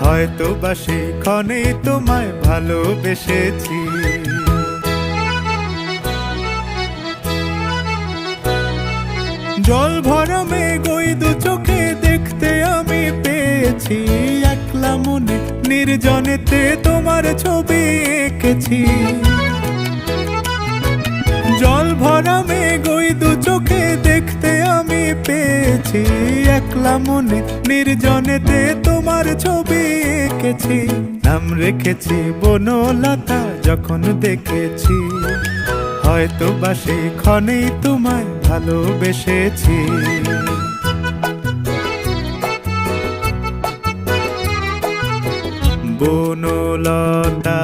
হয়তো বা সেই ক্ষণে তোমায় ভালোবেসেছি। জল ভরা মেঘ ওই দু চোখে দেখতে আমি পেয়েছি, একলা মনে নির্জনেতে তোমার ছবি এঁকেছি। জল ভরা মেঘ ওই দু চোখে দেখতে আমি পেয়েছি, একলা মনে নির্জনেতে তোমার ছবি এঁকেছি। নাম রেখেছি বনলতা যখন দেখেছি, হয়তো বা সেই ক্ষণেই তোমায় ভালোবেসেছি। বনলতা